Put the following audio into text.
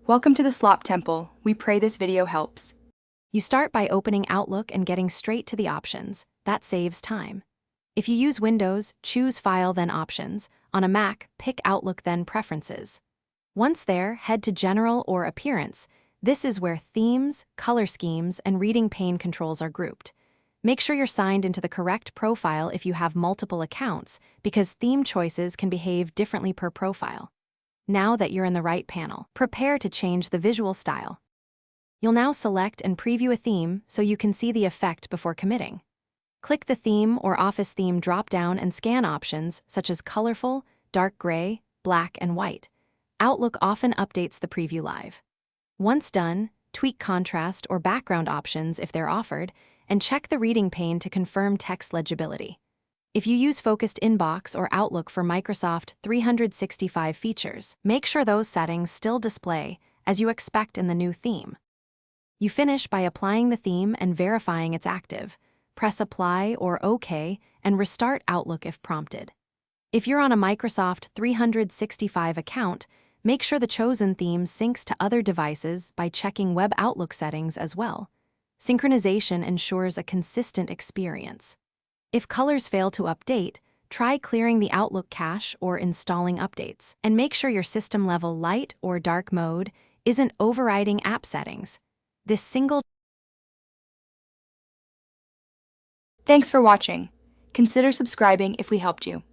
Welcome to the Slop Temple. We pray this video helps. You start by opening Outlook and getting straight to the options. That saves time. If you use Windows, choose File then Options. On a Mac, pick Outlook then Preferences. Once there, head to General or Appearance. This is where themes, color schemes, and reading pane controls are grouped. Make sure you're signed into the correct profile if you have multiple accounts, because theme choices can behave differently per profile. Now that you're in the right panel, prepare to change the visual style. You'll now select and preview a theme so you can see the effect before committing. Click the Theme or Office Theme drop-down and scan options such as colorful, dark gray, black, and white. Outlook often updates the preview live. Once done, tweak contrast or background options if they're offered, and check the reading pane to confirm text legibility. If you use Focused Inbox or Outlook for Microsoft 365 features, make sure those settings still display as you expect in the new theme. You finish by applying the theme and verifying it's active. Press Apply or OK and restart Outlook if prompted. If you're on a Microsoft 365 account, make sure the chosen theme syncs to other devices by checking Web Outlook settings as well. Synchronization ensures a consistent experience. If colors fail to update, try clearing the Outlook cache or installing updates. And make sure your system-level light or dark mode isn't overriding app settings. This single Thanks for watching. Consider subscribing if we helped you.